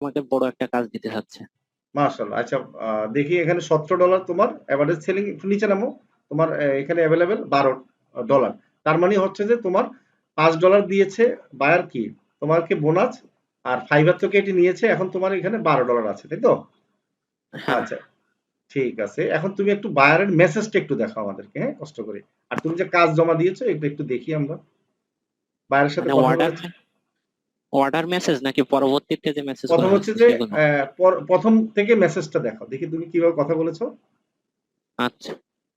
আমাকে বড় একটা কাজ দিতে চাচ্ছে। মাশাআল্লাহ। আচ্ছা, দেখি এখানে $17 তোমার এভারেজ সেলিং, একটু নিচে নামো। তোমার এখানে এভেলেবেল $12। তার মানে হচ্ছে যে তোমার $5 দিয়েছে বায়ার, কি তোমাকে বোনাস, আর ফাইবার থেকে এটি নিয়েছে, এখন তোমার এখানে $12 আছে, তাই তো? হ্যাঁ, আচ্ছা, ঠিক আছে। এখন তুমি একটু বায়ারের মেসেজটা একটু দেখাও আমাদেরকে, হ্যাঁ, কষ্ট করে। আর তুমি যে কাজ জমা দিয়েছো একটু একটু দেখি আমরা। বায়ারের সাথে মানে কথা বলেছো? অর্ডার মেসেজ নাকি পরবর্তীতে যে মেসেজ প্রথম গুলো হচ্ছে হয়েছে যে সেগুলো? প্রথম থেকে মেসেজটা দেখাও, দেখি তুমি কিভাবে কথা বলেছো। আচ্ছা,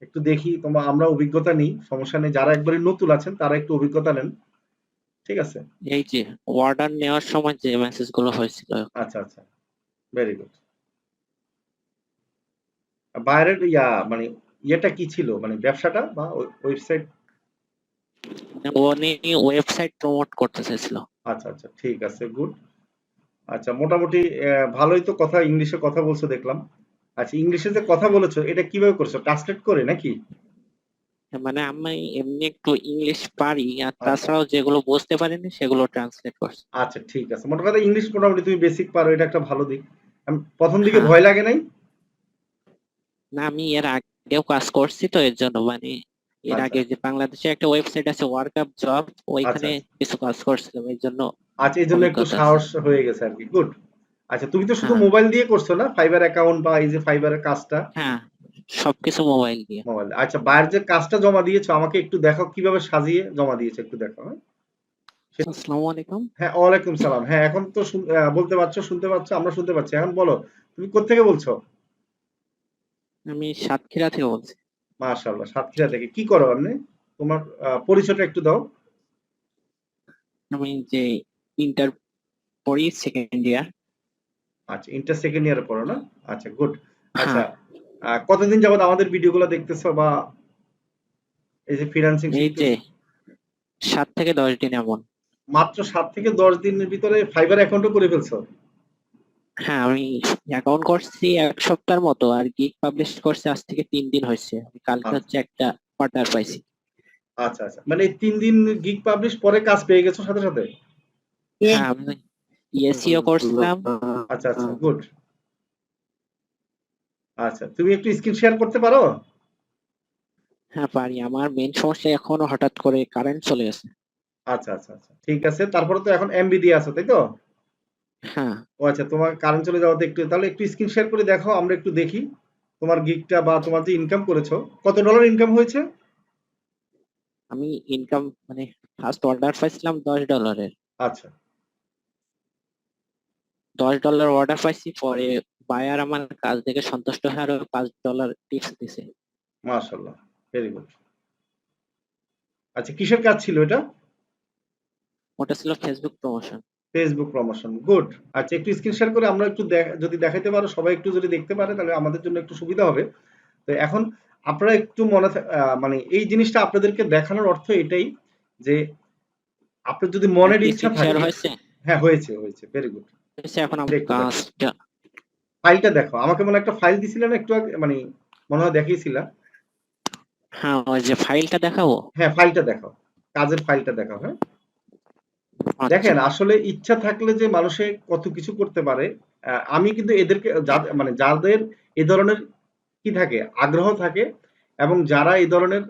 একটু দেখি, আমরা অভিজ্ঞতা নিই, সমস্যা নেই। যারা একবারে নতুন আছেন তারা একটু অভিজ্ঞতা নেন, ঠিক আছে? এই যে অর্ডার নেওয়ার সময় যে মেসেজ গুলো হয়েছিল। আচ্ছা, আচ্ছা, ভেরি গুড। বাইরের মানে ইয়েটা কি ছিল, মানে ব্যবসাটা বা ওয়েবসাইট? মানে উনি ওয়েবসাইট প্রমোট করতে চাইছিল। আচ্ছা, আচ্ছা, ঠিক আছে, গুড। আচ্ছা, মোটামুটি ভালোই তো কথা, ইংলিশে কথা বলছো দেখলাম। আচ্ছা, ইংলিশে যে কথা বলেছো এটা কিভাবে করছো, ট্রান্সলেট করে নাকি? মানে আমি এমনি একটু ইংলিশ পারি, আর আচ্ছা, তাছাড়াও যেগুলো বুঝতে পারিনি সেগুলো ট্রান্সলেট করছি। আচ্ছা, ঠিক আছে। মোট কথা ইংলিশ মোটামুটি তুমি বেসিক পারো, এটা একটা ভালো দিক। প্রথম দিকে হ্যাঁ, ভয় লাগে নাই? না আমি এর আগেও কাজ করছি তো এর জন্য মানে এর আচ্ছা, আগে যে বাংলাদেশে একটা ওয়েবসাইট আছে ওয়ার্ক আপ জব, আচ্ছা, ওইখানে আচ্ছা, কিছু কাজ করছিলাম এর জন্য আচ্ছা, এই জন্য একটু অভিজ্ঞতা আছে। সাহস হয়ে গেছে আর কি, গুড। আচ্ছা, তুমি তো শুধু হ্যাঁ, মোবাইল দিয়ে করছো না, ফাইবার অ্যাকাউন্ট বা এই যে ফাইবারের কাজটা? হ্যাঁ, সবকিছু মোবাইল দিয়ে। মোবাইল। আচ্ছা, বাইরের যে কাজটা জমা দিয়েছো আমাকে একটু দেখো কিভাবে সাজিয়ে জমা দিয়েছো, একটু দেখো, হ্যাঁ? আসসালামু আলাইকুম। হ্যাঁ, ওয়ালাইকুম সালাম। হ্যাঁ, এখন তো বলতে পারছো, শুনতে পাচ্ছ, আমরা শুনতে পাচ্ছি। এখন বলো, তুমি কোত্থেকে বলছো? আমি সাতক্ষীরা থেকে বলছি। মাশাআল্লাহ, সাতক্ষীরা থেকে। কি করো আপনি? তোমার পরিচয়টা একটু দাও। আমি যে ইন্টার পড়ি, সেকেন্ড ইয়ার। আচ্ছা, ইন্টার সেকেন্ড ইয়ারে পড়ো না? আচ্ছা, গুড। আচ্ছা, হ্যাঁ, কতদিন যাবত আমাদের ভিডিওগুলো দেখতেছো, বা এই যে ফ্রিল্যান্সিং এই যে শিখতেছো? 7 থেকে 10 দিন এমন। মাত্র 7 থেকে 10 দিনের ভিতরে ফাইবার অ্যাকাউন্টও করে ফেলছো? হ্যাঁ, আমি অ্যাকাউন্ট করছি 1 সপ্তাহের মতো, আর গিগ পাবলিশ করছি আজ থেকে 3 দিন হয়েছে। আমি কালকে আচ্ছা, হচ্ছে একটা অর্ডার পাইছি। আচ্ছা, আচ্ছা, মানে এই 3 দিন গিগ পাবলিশ পরে কাজ পেয়ে গেছো সাথে সাথে? হ্যাঁ, আমি এসইও করছিলাম। আচ্ছা, আচ্ছা, গুড। আচ্ছা, তুমি একটু স্ক্রিন শেয়ার করতে পারো? হ্যাঁ পারি, আমার মেন সমস্যা এখনো হঠাৎ করে কারেন্ট চলে গেছে। আচ্ছা, আচ্ছা, আচ্ছা, ঠিক আছে। তারপরে তো এখন এমবি দিয়ে আছো, তাই তো? হ্যাঁ, ও আচ্ছা, তোমার কারেন্ট চলে যাওয়াতে একটু, তাহলে একটু স্ক্রিন শেয়ার করে দেখো, আমরা একটু দেখি তোমার গিগটা বা তোমার যে ইনকাম করেছো, কত ডলার ইনকাম হয়েছে? আমি ইনকাম মানে ফার্স্ট অর্ডার পাইছিলাম $10। আচ্ছা, $10 অর্ডার পাইছি, পরে বায়ার আমার কাজ দেখে সন্তুষ্ট হয়ে আরো $5 টিপস দিছে। মাশাআল্লাহ, ভেরি গুড। আচ্ছা, কিসের কাজ ছিল এটা? ওটা ছিল Facebook promotion. Facebook promotion, good. আচ্ছা, একটু স্ক্রিন শেয়ার করে আমরা একটু যদি দেখাইতে পারো, সবাই একটু যদি দেখতে পারে তাহলে আমাদের জন্য একটু সুবিধা হবে। তো এখন আপনারা একটু মানে এই জিনিসটা আপনাদেরকে দেখানোর অর্থ এটাই যে আপনার যদি মনের ইচ্ছা স্ক্রিন শেয়ার থাকে। হয়েছে। হ্যাঁ, হয়েছে, হয়েছে, ভেরি গুড। এখন আমার একটু দেখো, কাজটা। ফাইলটা দেখো। আমাকে মনে হয় একটা ফাইল দিছিলে না একটু আগে, মানে মনে হয় দেখিয়েছিলা। হ্যাঁ, ওই যে ফাইলটা দেখাবো। হ্যাঁ, ফাইলটা দেখাও, কাজের ফাইলটা দেখাও, হ্যাঁ। আচ্ছা। দেখেন, আসলে ইচ্ছা থাকলে যে মানুষে কত কিছু করতে পারে। আমি কিন্তু এদেরকে মানে যাদের এ ধরনের কি থাকে, আগ্রহ থাকে, এবং যারা এই ধরনের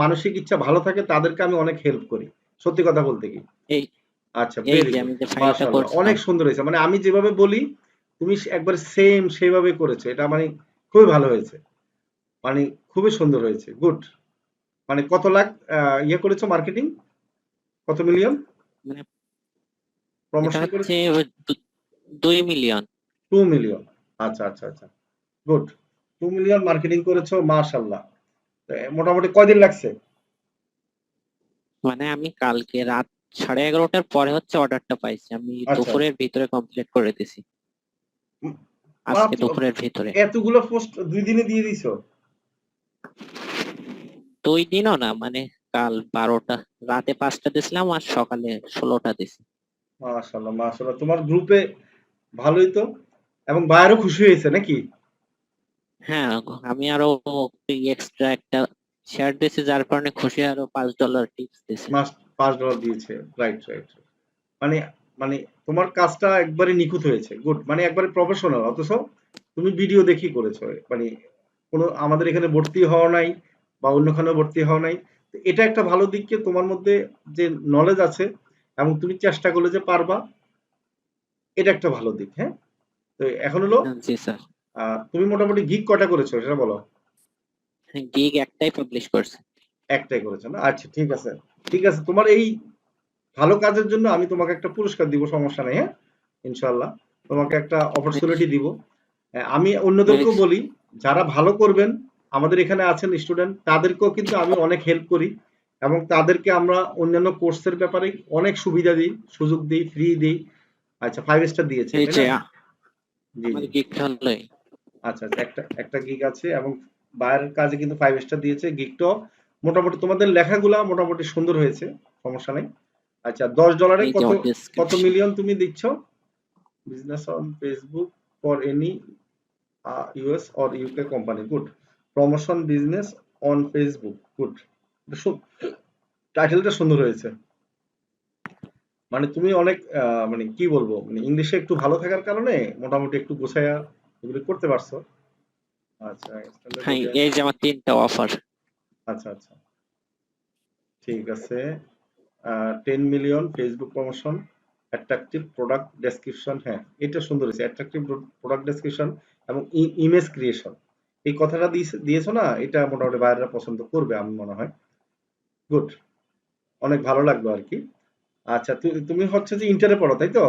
মানসিক ইচ্ছা ভালো থাকে তাদেরকে আমি অনেক হেল্প করি, সত্যি কথা বলতে কি। এই আচ্ছা, এই ভেরি যে গুড। আমি যে ফাইলটা মাশাআল্লাহ, অনেক করছিলাম। সুন্দর হয়েছে। মানে আমি যেভাবে বলি তুমি একবার সেম সেভাবে করেছো, এটা মানে খুবই ভালো হয়েছে, মানে খুবই সুন্দর হয়েছে, গুড। মানে কত লাখ ইয়ে করেছো মার্কেটিং, কত মিলিয়ন মানে এটা প্রমোশন হচ্ছে করেছো? 2 মিলিয়ন। 2 মিলিয়ন। আচ্ছা, আচ্ছা, আচ্ছা, গুড। 2 মিলিয়ন মার্কেটিং করেছো, মাশাআল্লাহ। মোটামুটি কয়দিন লাগছে? মানে আমি কালকে রাত 11:30টার পরে হচ্ছে অর্ডারটা পাইছি, আমি আচ্ছা, দুপুরের ভিতরে কমপ্লিট করে দিছি। উম, আজকে মাত্র দুপুরের ভিতরে। এতগুলো পোস্ট 2 দিনে দিয়ে দিছো? 2 দিনও না, মানে কাল 12টা, রাতে 5টা দিছিলাম আর সকালে 16টা দিছি। মাশাআল্লাহ, মাশাআল্লাহ, তোমার গ্রুপে ভালোই তো। এবং বায়ারও খুশি হয়েছে নাকি? হ্যাঁ, আমি আরো এক্সট্রা একটা শেয়ার দিছি যার কারণে খুশি, আরো $5 টিপস দিছে। মাস $5 দিয়েছে, রাইট, রাইট। মানে মানে তোমার কাজটা একবারে নিখুঁত হয়েছে, গুড, মানে একবারে প্রফেশনাল, অথচ তুমি ভিডিও দেখি করেছো, মানে কোনো আমাদের এখানে ভর্তি হওয়া নাই বা অন্যখানে ভর্তি হওয়া নাই। তো এটা একটা ভালো দিক, কি তোমার মধ্যে যে নলেজ আছে এবং তুমি চেষ্টা করলে যে পারবা, এটা একটা ভালো দিক। হ্যাঁ, তো এখন হলো জি স্যার। তুমি মোটামুটি গিগ কটা করেছো সেটা বলো। গিগ একটাই পাবলিশ করছে। একটাই করেছো না? আচ্ছা, ঠিক আছে, ঠিক আছে, তোমার এই ভালো কাজের জন্য আমি তোমাকে একটা পুরস্কার দিব, সমস্যা নেই। হ্যাঁ, ইনশাল্লাহ তোমাকে একটা অপরচুনিটি দিব। আমি অন্যদেরকেও বলি, যারা ভালো করবেন, আমাদের এখানে আছেন স্টুডেন্ট, তাদেরকেও কিন্তু আমি অনেক হেল্প করি এবং তাদেরকে আমরা অন্যান্য কোর্সের ব্যাপারে অনেক সুবিধা দিই, সুযোগ দিই, ফ্রি দিই। আচ্ছা, 5 স্টার দিয়েছে এই তাই যে না? জি আমার জি। গিগটা হলো আচ্ছা আচ্ছা, একটা একটা গিগ আছে এবং বাইরের কাজে কিন্তু 5 স্টার দিয়েছে। গিগটাও মোটামুটি তোমাদের লেখাগুলা মোটামুটি সুন্দর হয়েছে, সমস্যা নেই। আচ্ছা, $10 এই যে কত আমার কত ডেসক্রিপশন। মিলিয়ন তুমি দিচ্ছ? Business on Facebook for any US or UK company, good. Promotion business on Facebook, good. টাইটেলটা সুন্দর হয়েছে। মানে তুমি অনেক মানে কি বলবো, মানে ইংলিশে একটু ভালো থাকার কারণে মোটামুটি একটু গোছায়া এগুলো করতে পারছো। আচ্ছা, স্ট্যান্ডার্ড হ্যাঁ, ডিজাইন। এই যে আমার 3টা অফার। আচ্ছা আচ্ছা, ঠিক আছে। 10 million Facebook promotion, attractive product description, হ্যাঁ এটা সুন্দর হয়েছে, অ্যাট্রাকটিভ প্রোডাক্ট ডেসক্রিপশন এবং ইমেজ ক্রিয়েশন। এই কথাটা দিয়েছো না, এটা মোটামুটি বাইরেরা পছন্দ করবে আমি মনে হয়। গুড, অনেক ভালো লাগলো আর কি। আচ্ছা, তুমি হচ্ছে যে ইন্টারে পড়ো তাই তো?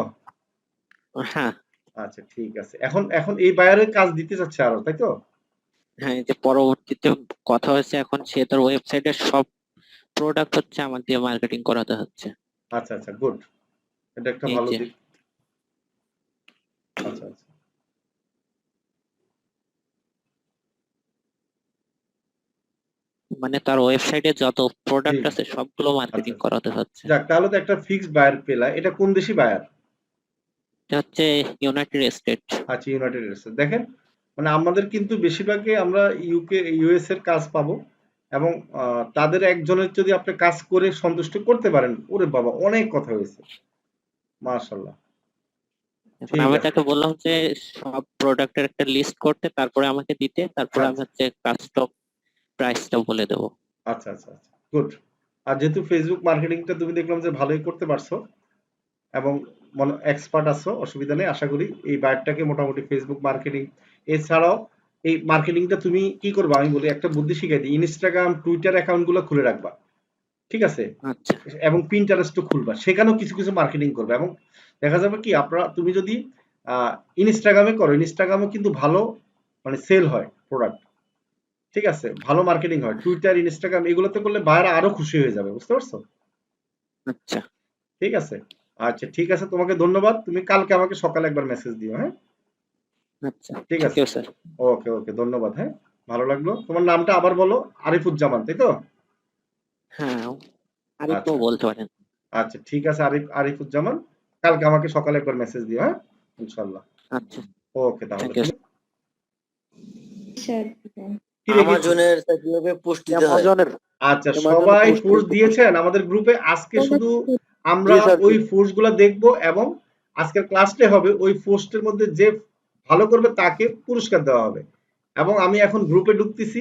হ্যাঁ আচ্ছা, ঠিক আছে, এখন এখন এই বায়ারের কাজ দিতে চাচ্ছে আরো, তাই তো? হ্যাঁ, এই যে পরবর্তীতে কথা হয়েছে, এখন সে তার ওয়েবসাইটের সব প্রোডাক্ট হচ্ছে আমার দিয়ে মার্কেটিং করাতে হচ্ছে। আচ্ছা আচ্ছা, গুড, এটা একটা এই ভালো যে দিক। আচ্ছা আচ্ছা, মানে তার ওয়েবসাইটে যত জি প্রোডাক্ট জি। আছে সবগুলো আচ্ছা মার্কেটিং আচ্ছা, করাতে হচ্ছে। যাক, তাহলে তো একটা ফিক্সড বায়ার পেলা। এটা কোন দেশি বায়ার? এটা হচ্ছে ইউনাইটেড স্টেট। আচ্ছা, ইউনাইটেড স্টেটস। দেখেন, মানে আমাদের কিন্তু বেশিরভাগই আমরা ইউকে ইউএস এর কাজ পাবো এবং তাদের একজনের যদি আপনি কাজ করে সন্তুষ্ট করতে পারেন, ওরে বাবা, অনেক কথা হয়েছে, মাশাল্লাহ। এখন ঠিক আমি আছে, তাকে বললাম যে সব প্রোডাক্টের একটা লিস্ট করতে, তারপরে আমাকে দিতে, তারপরে আমি আচ্ছা হচ্ছে কাস্টম প্রাইসটা বলে দেবো। আচ্ছা আচ্ছা আচ্ছা, গুড। আর যেহেতু ফেসবুক মার্কেটিংটা তুমি দেখলাম যে ভালোই করতে পারছো এবং মনে এক্সপার্ট আছো, অসুবিধা নেই। আশা করি এই বায়ারটাকে মোটামুটি ফেসবুক মার্কেটিং এছাড়াও এই মার্কেটিংটা তুমি কি করবা, আমি বলি একটা বুদ্ধি শিখাই দিই, ইনস্টাগ্রাম টুইটার অ্যাকাউন্ট গুলো খুলে রাখবা, ঠিক আছে? আচ্ছা এবং পিন্টারেস্টও খুলবা, সেখানেও কিছু কিছু মার্কেটিং করবে এবং দেখা যাবে কি, আপনারা তুমি যদি ইনস্টাগ্রামে করো, ইনস্টাগ্রামে কিন্তু ভালো মানে সেল হয় প্রোডাক্ট, ঠিক আছে, ভালো মার্কেটিং হয়। টুইটার, ইনস্টাগ্রাম এগুলোতে করলে বায়াররা আরো খুশি হয়ে যাবে, বুঝতে পারছো? আচ্ছা ঠিক আছে, আচ্ছা ঠিক আছে, তোমাকে ধন্যবাদ। তুমি কালকে আমাকে সকালে একবার মেসেজ দিও, হ্যাঁ? আচ্ছা, ঠিক থ্যাংক আছে, ইউ স্যার। ওকে ওকে, ধন্যবাদ। হ্যাঁ, ভালো লাগলো। তোমার নামটা আবার বলো। আরিফুজ্জামান, তাই তো? হ্যাঁ, আরিফও আচ্ছা বলতে পারেন। আচ্ছা, ঠিক আছে, আরিফুজ্জামান। কালকে আমাকে সকালে একবার মেসেজ দিও, হ্যাঁ, ইনশাল্লাহ। আচ্ছা, ওকে, তাহলে থ্যাংক ইউ। কি রেখেছি? আমাজনের তা কিভাবে পোস্ট দিতে হয়? আচ্ছা, আমাজনে সবাই পোস্ট ফোর্স করতে দিয়েছেন আমাদের গ্রুপে। আজকে শুধু আমরা জি স্যার। ওই ফোর্স গুলা দেখবো এবং আজকের ক্লাসটা হবে ওই পোস্টের মধ্যে যে ভালো করবে তাকে পুরস্কার দেওয়া হবে। এবং আমি এখন গ্রুপে ঢুকতেছি,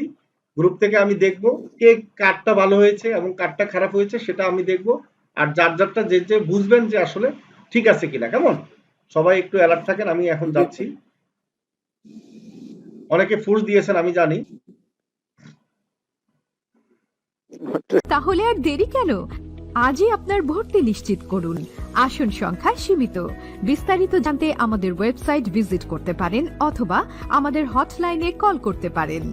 গ্রুপ থেকে আমি দেখব কে কার্ডটা ভালো হয়েছে এবং কার্ডটা খারাপ হয়েছে, সেটা আমি দেখব। আর যার যারটা যে যে বুঝবেন যে আসলে ঠিক আছে কিনা, কেমন? সবাই একটু অ্যালার্ট থাকেন, আমি এখন যাচ্ছি। অনেকে ফোর্স দিয়েছেন আমি জানি। তাহলে আর দেরি কেন? আজই আপনার ভর্তি নিশ্চিত করুন। আসন সংখ্যা সীমিত। বিস্তারিত জানতে আমাদের ওয়েবসাইট ভিজিট করতে পারেন অথবা আমাদের হটলাইনে কল করতে পারেন।